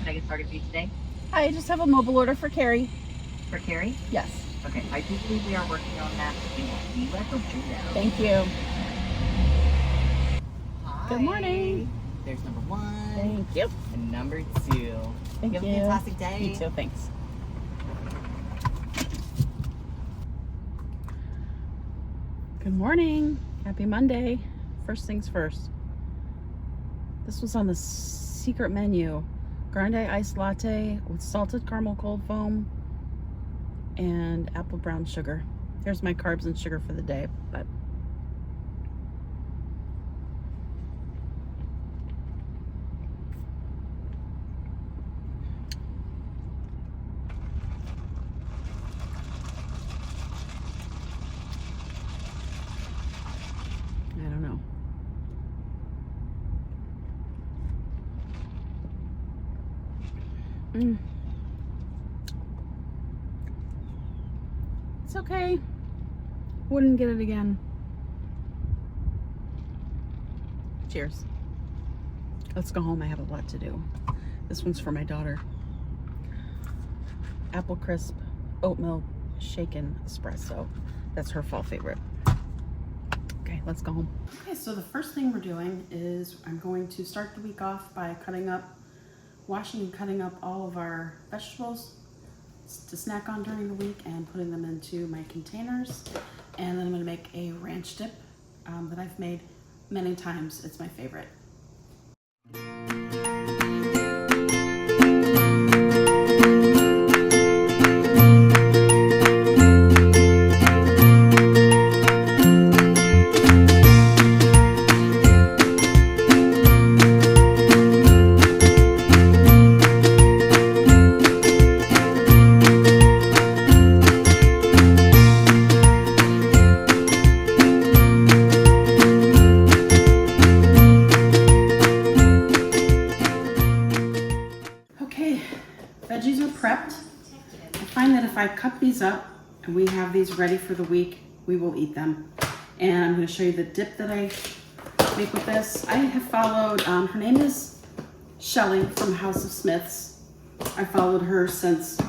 I get started for you today? I just have a mobile order for Carrie. For Carrie? Yes. Okay, I do believe we are working on that. We let her do that. Thank you. Hi. Good morning. There's number one. Thank you. And number 2. Thank you. Have you. a fantastic day. You too, thanks. Good morning. Happy Monday. First things first. This was on the secret menu. Grande iced latte with salted caramel cold foam and apple brown sugar. Here's my carbs and sugar for the day, but I don't know. It's okay. Wouldn't get it again. Cheers. Let's go home. I have a lot to do. This one's for my daughter. Apple crisp, oat milk, shaken espresso. That's her fall favorite. Okay, let's go home. Okay, so the first thing we're doing is I'm going to start the week off by washing and cutting up all of our vegetables to snack on during the week and putting them into my containers. And then I'm gonna make a ranch dip that I've made many times. It's my favorite. Veggies are prepped. I find that if I cut these up and we have these ready for the week, we will eat them. And I'm going to show you the dip that I make with this. I have followed, her name is Shelley from House of Smiths. I followed her since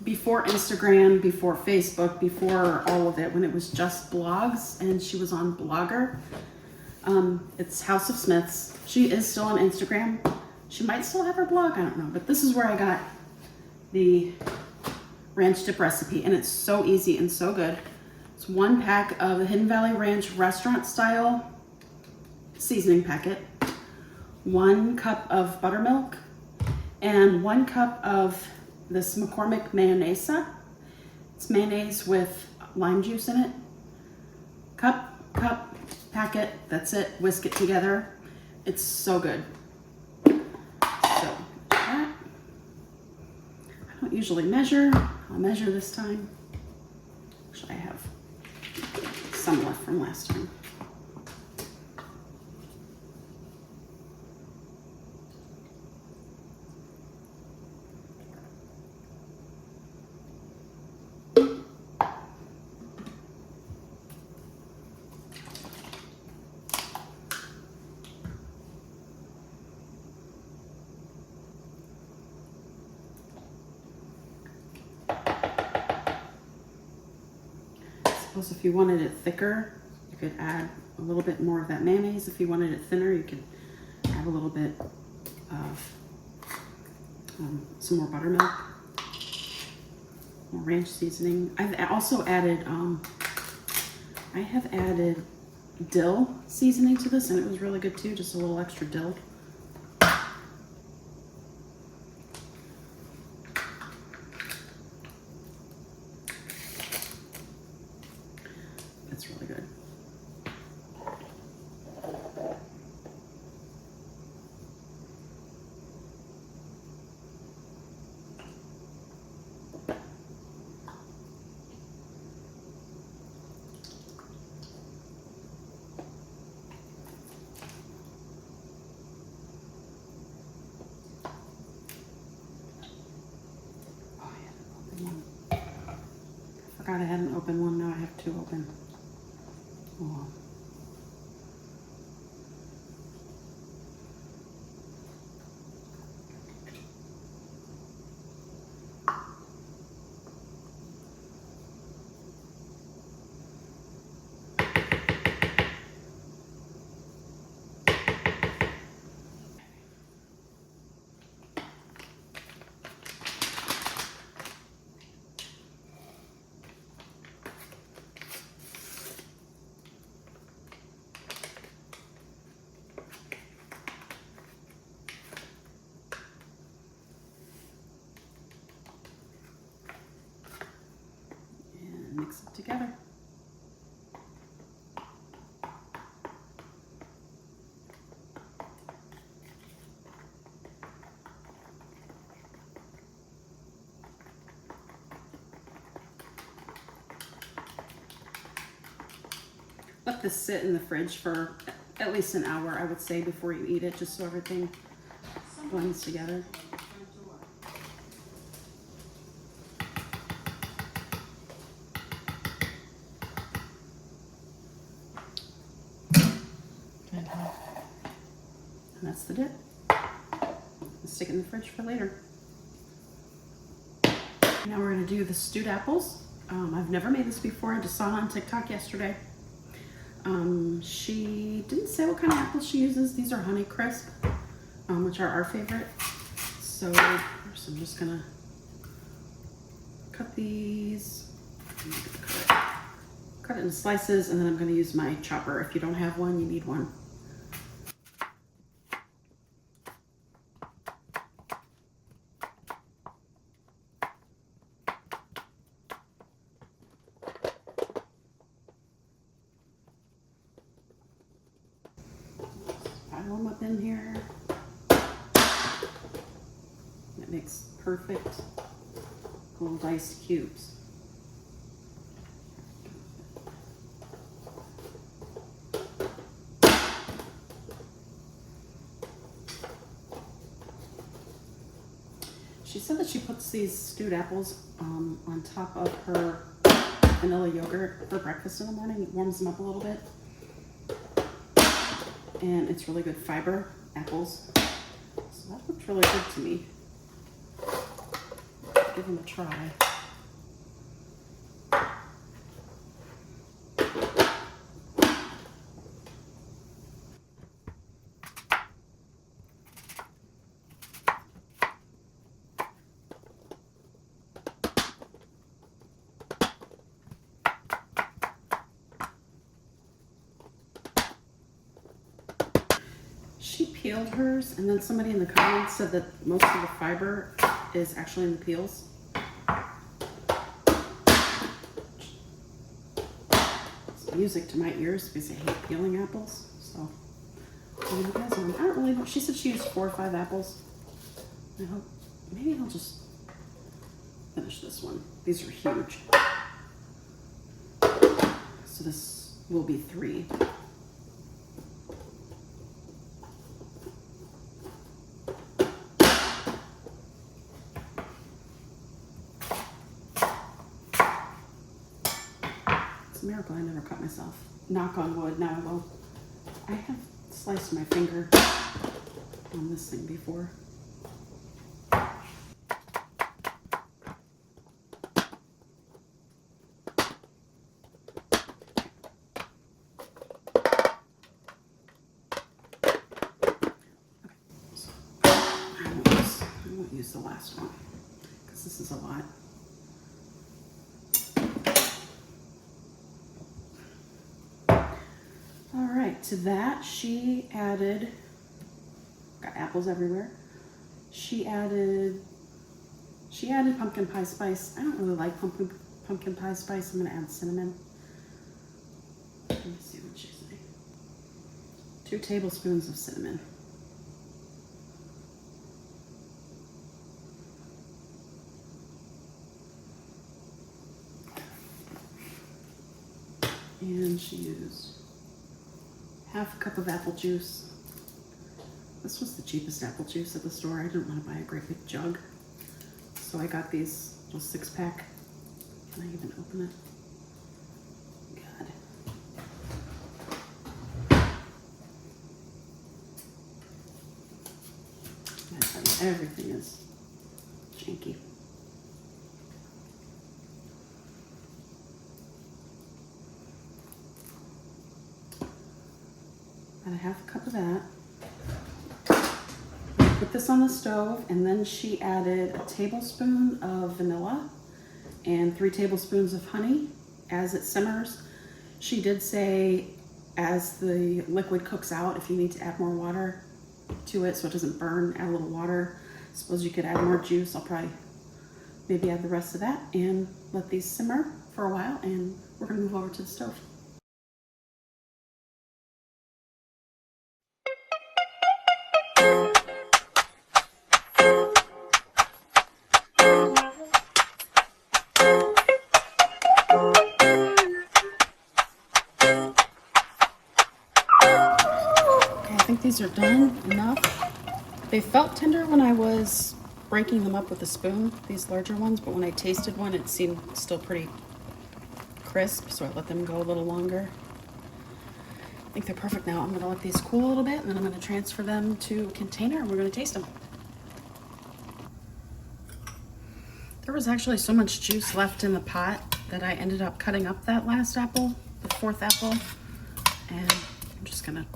before Instagram, before Facebook, before all of it, when it was just blogs and she was on Blogger. It's House of Smiths. She is still on Instagram. She might still have her blog, I don't know, but this is where I got the ranch dip recipe, and it's so easy and so good. It's 1 pack of the Hidden Valley Ranch restaurant style seasoning packet, 1 cup of buttermilk, and 1 cup of this McCormick mayonesa. It's mayonnaise with lime juice in it. Cup, packet, that's it. Whisk it together. It's so good. So that, I don't usually measure. I'll measure this time. Actually, I have some left from last time. Suppose if you wanted it thicker, you could add a little bit more of that mayonnaise. If you wanted it thinner, you could add a little bit of some more buttermilk, more ranch seasoning. I've also added, I have added dill seasoning to this, and it was really good too, just a little extra dill. It's really good. I forgot I had an open one, now I have 2 open. Oh. let this sit in the fridge for at least an hour, I would say, before you eat it, just so everything blends together. And that's the dip. Stick it in the fridge for later. Now we're gonna do the stewed apples. I've never made this before. I just saw it on TikTok yesterday. She didn't say what kind of apples she uses. These are honeycrisp, which are our favorite. So first I'm just gonna cut these. Cut it in slices, and then I'm gonna use my chopper. If you don't have one, you need one. Pile them up in here. That makes perfect little diced cubes. She said that she puts these stewed apples on top of her vanilla yogurt for breakfast in the morning. It warms them up a little bit. And it's really good fiber apples. So that looks really good to me. Give them a try. She peeled hers, and then somebody in the comments said that most of the fiber is actually in the peels. It's music to my ears because I hate peeling apples. So, I don't really know. She said she used 4 or 5 apples. I hope maybe I'll just finish this one. These are huge. So this will be 3. It's a miracle I never cut myself. Knock on wood, now I will. I have sliced my finger on this thing before. I won't use the last one because this is a lot. All right, to that she added, got apples everywhere. She added pumpkin pie spice. I don't really like pumpkin pie spice. I'm gonna add cinnamon. Let me see what she said. 2 tablespoons of cinnamon. And she used 1/2 cup of apple juice. This was the cheapest apple juice at the store. I didn't want to buy a great big jug. So I got these little 6-pack. Can I even open it? God. Everything is janky. About 1/2 cup of that. Put this on the stove, and then she added a tablespoon of vanilla and 3 tablespoons of honey as it simmers. She did say as the liquid cooks out, if you need to add more water to it so it doesn't burn, add a little water. I suppose you could add more juice. I'll probably maybe add the rest of that and let these simmer for a while, and we're gonna move over to the stove. these are done enough. They felt tender when I was breaking them up with a spoon, these larger ones, but when I tasted one, it seemed still pretty crisp, so I let them go a little longer. I think they're perfect now. I'm going to let these cool a little bit, and then I'm going to transfer them to a container, and we're going to taste them. There was actually so much juice left in the pot that I ended up cutting up that last apple, the fourth apple, and I'm just going to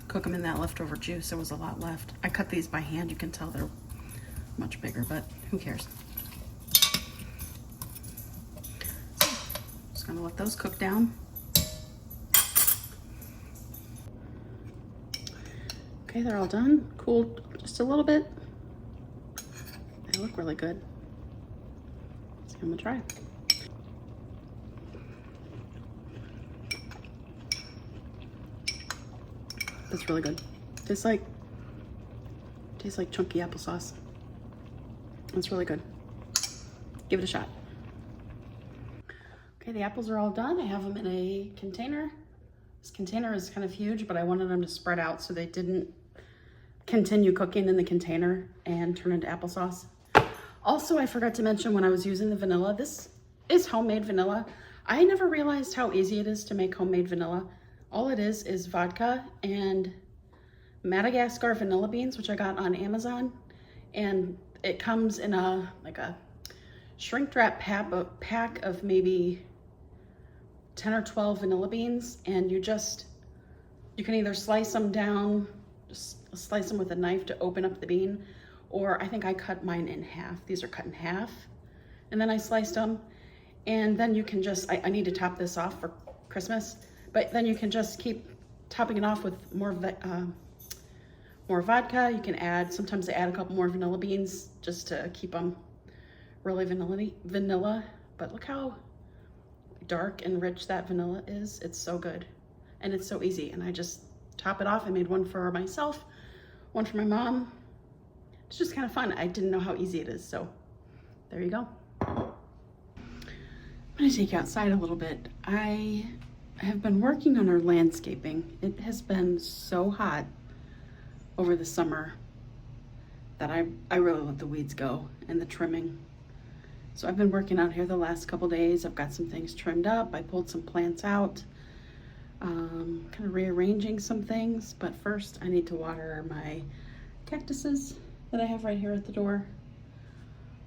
cook them in that leftover juice. There was a lot left. I cut these by hand. You can tell they're much bigger, but who cares? So, just gonna let those cook down. Okay, they're all done. Cooled just a little bit. They look really good. So I'm gonna try. That's really good. Tastes like chunky applesauce. It's really good. Give it a shot. Okay, the apples are all done. I have them in a container. This container is kind of huge, but I wanted them to spread out so they didn't continue cooking in the container and turn into applesauce. Also, I forgot to mention when I was using the vanilla, this is homemade vanilla. I never realized how easy it is to make homemade vanilla. All it is vodka and Madagascar vanilla beans, which I got on Amazon. And it comes in a shrink wrap pack of maybe 10 or 12 vanilla beans, and you can either slice them down, just slice them with a knife to open up the bean, or I think I cut mine in half. These are cut in half, and then I sliced them, and then you can just, I need to top this off for Christmas, but then you can just keep topping it off with more vodka. You can add, sometimes I add a couple more vanilla beans just to keep them really vanilla, but look how dark and rich that vanilla is. It's so good, and it's so easy, and I just top it off. I made one for myself, one for my mom. It's just kind of fun. I didn't know how easy it is, so there you go. I'm gonna take you outside a little bit. I have been working on our landscaping. It has been so hot over the summer that I really let the weeds go and the trimming. So I've been working out here the last couple days. I've got some things trimmed up. I pulled some plants out, kind of rearranging some things. But first I need to water my cactuses that I have right here at the door.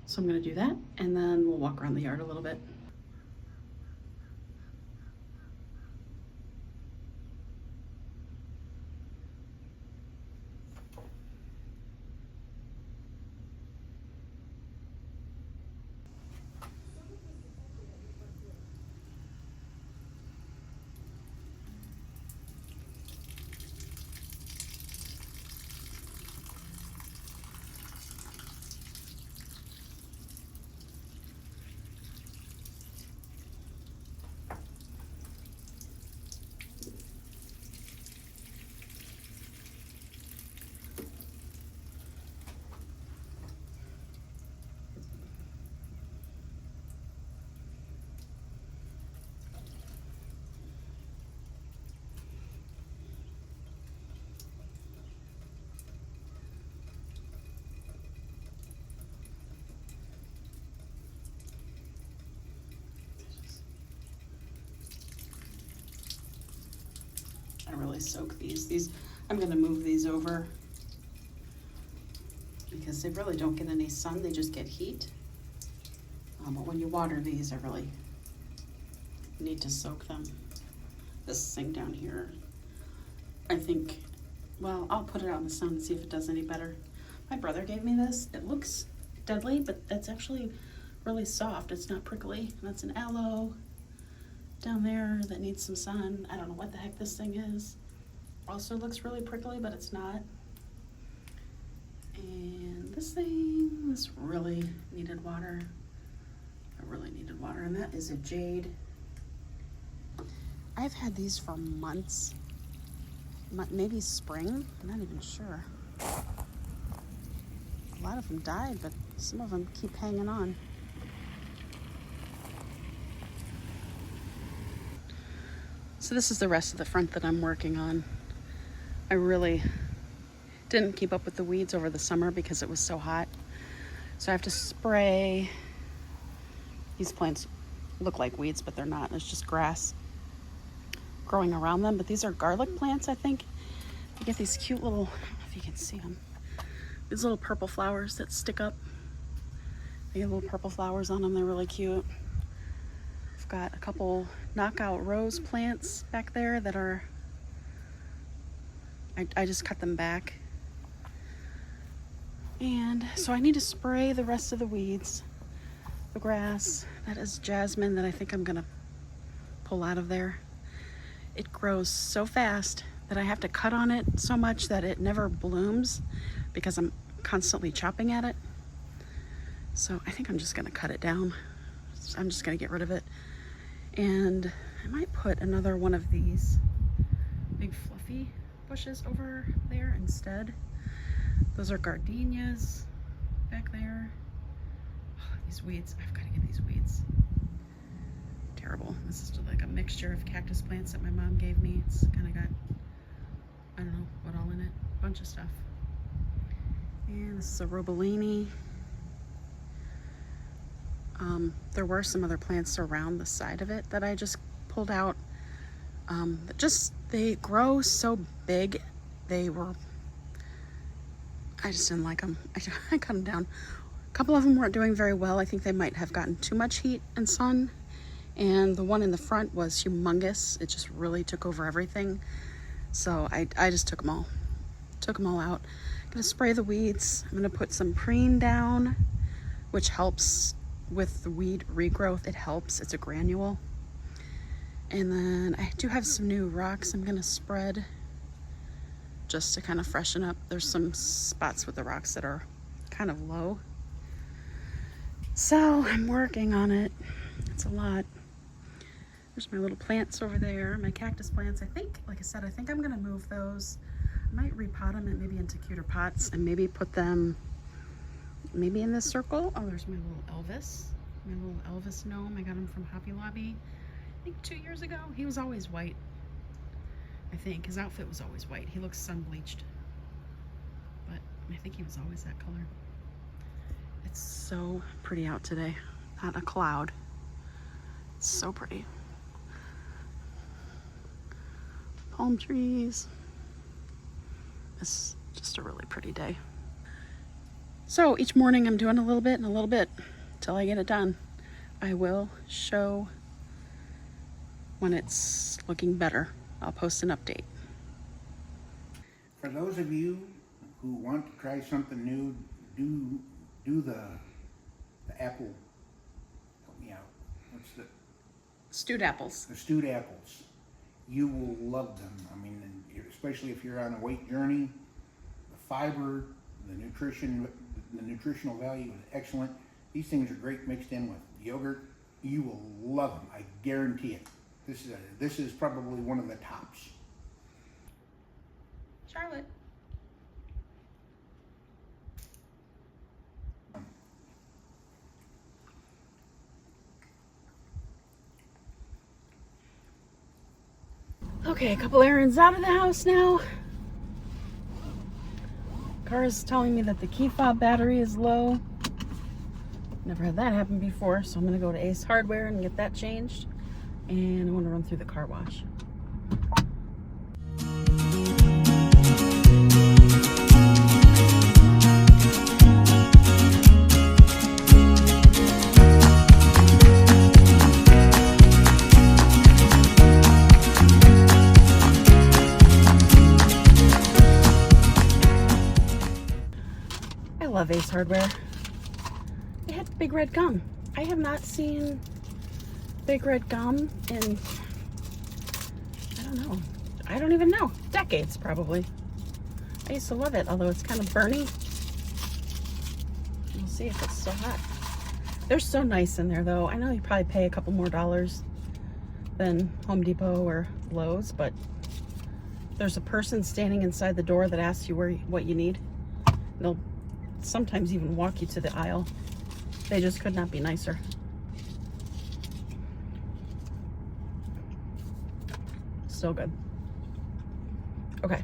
So I'm gonna do that, and then we'll walk around the yard a little bit. I really soak these. I'm gonna move these over because they really don't get any sun, they just get heat. But when you water these, I really need to soak them. This thing down here, I think, well, I'll put it out in the sun and see if it does any better. My brother gave me this. It looks deadly, but that's actually really soft. It's not prickly. That's an aloe down there that needs some sun. I don't know what the heck this thing is. Also looks really prickly, but it's not. And this thing, this really needed water. I really needed water, and that is a jade. I've had these for months, maybe spring, I'm not even sure. A lot of them died, but some of them keep hanging on. So this is the rest of the front that I'm working on. I really didn't keep up with the weeds over the summer because it was so hot. So I have to spray. These plants look like weeds, but they're not. It's just grass growing around them. But these are garlic plants, I think. You get these cute little, I don't know if you can see them, these little purple flowers that stick up. They get little purple flowers on them. They're really cute. I've got a couple knockout rose plants back there that are, I just cut them back. And so I need to spray the rest of the weeds. The grass, that is jasmine that I think I'm gonna pull out of there. It grows so fast that I have to cut on it so much that it never blooms because I'm constantly chopping at it. So I think I'm just gonna cut it down. I'm just gonna get rid of it. And I might put another one of these big fluffy bushes over there instead. Those are gardenias back there. Oh, these weeds, I've got to get these weeds. Terrible. This is like a mixture of cactus plants that my mom gave me. It's kind of got, I don't know what all in it, a bunch of stuff. And this is a robolini. There were some other plants around the side of it that I just pulled out. They grow so big. I just didn't like them. I cut them down. A couple of them weren't doing very well. I think they might have gotten too much heat and sun. And the one in the front was humongous. It just really took over everything. So I just took them all. Took them all out. I'm gonna spray the weeds. I'm gonna put some preen down, which helps with the weed regrowth. It helps. It's a granule. And then I do have some new rocks I'm gonna spread just to kind of freshen up. There's some spots with the rocks that are kind of low. So I'm working on it. It's a lot. There's my little plants over there, my cactus plants. I think, like I said, I think I'm gonna move those. I might repot them and maybe into cuter pots and maybe put them maybe in this circle. Oh, there's my little Elvis gnome. I got him from Hobby Lobby, I think 2 years ago. He was always white. I think his outfit was always white. He looks sun bleached, but I think he was always that color. It's so pretty out today. Not a cloud. It's so pretty. Palm trees. It's just a really pretty day. So each morning I'm doing a little bit and a little bit till I get it done. I will show when it's looking better. I'll post an update. For those of you who want to try something new, do the apple. Help me out. What's the stewed apples? The stewed apples. You will love them. I mean, especially if you're on a weight journey. The fiber, the nutritional value is excellent. These things are great mixed in with yogurt. You will love them. I guarantee it. This is probably one of the tops. Charlotte. Okay, a couple errands out of the house now. Car's telling me that the key fob battery is low. Never had that happen before, so I'm gonna go to Ace Hardware and get that changed. And I want to run through the car wash. I love Ace Hardware. They had big red gum. I have not seen big red gum in, I don't even know, decades probably. I used to love it, although it's kind of burny. We'll see if it's still hot. They're so nice in there though. I know you probably pay a couple more dollars than Home Depot or Lowe's, but there's a person standing inside the door that asks you what you need. They'll sometimes even walk you to the aisle. They just could not be nicer. So good. Okay,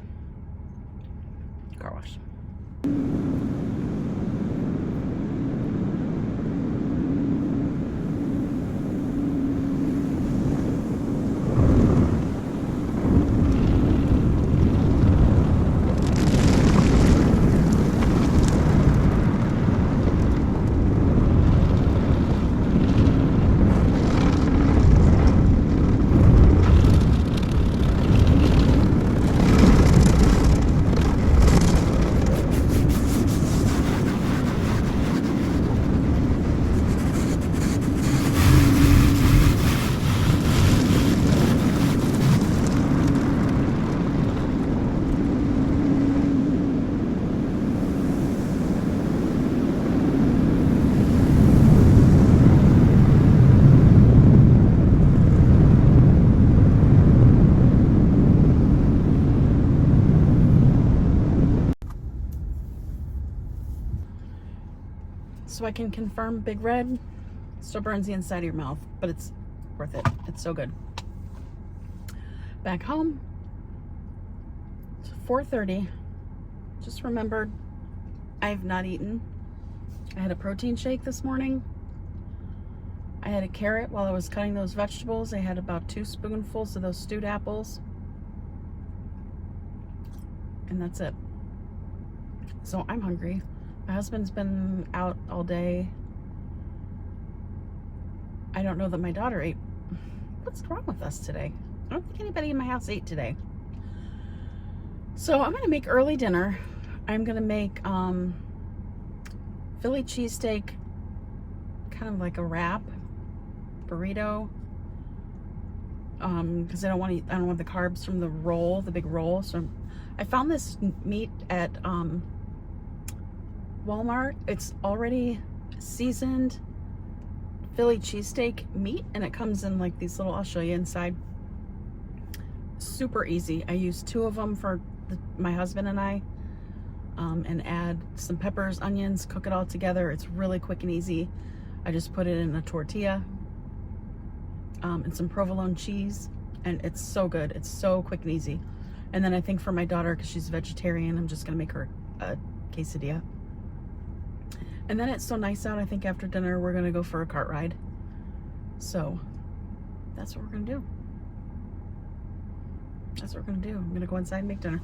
So I can confirm Big Red still burns the inside of your mouth, but it's worth it. It's so good. Back home, it's 4:30. Just remembered I've not eaten. I had a protein shake this morning. I had a carrot while I was cutting those vegetables. I had about 2 spoonfuls of those stewed apples. And that's it. So I'm hungry. My husband's been out all day. I don't know that my daughter ate. What's wrong with us today? I don't think anybody in my house ate today. So I'm gonna make early dinner. I'm gonna make Philly cheesesteak, kind of like a wrap burrito. Because I don't want the carbs from the roll, the big roll. So I found this meat at Walmart. It's already seasoned Philly cheesesteak meat, and it comes in like these little, I'll show you inside. Super easy. I use 2 of them for my husband and I, and add some peppers, onions, cook it all together. It's really quick and easy. I just put it in a tortilla, and some provolone cheese, and it's so good. It's so quick and easy. And then I think for my daughter, because she's vegetarian, I'm just gonna make her a quesadilla. And then it's so nice out, I think after dinner we're gonna go for a cart ride. So that's what we're gonna do. That's what we're gonna do. I'm gonna go inside and make dinner.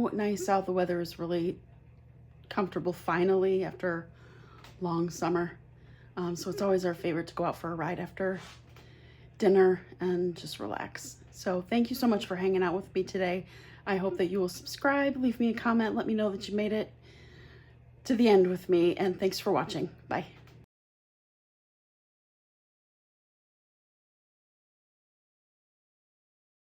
so nice out. The weather is really comfortable finally after long summer. So it's always our favorite to go out for a ride after dinner and just relax. So thank you so much for hanging out with me today. I hope that you will subscribe, leave me a comment, let me know that you made it to the end with me, and thanks for watching. Bye.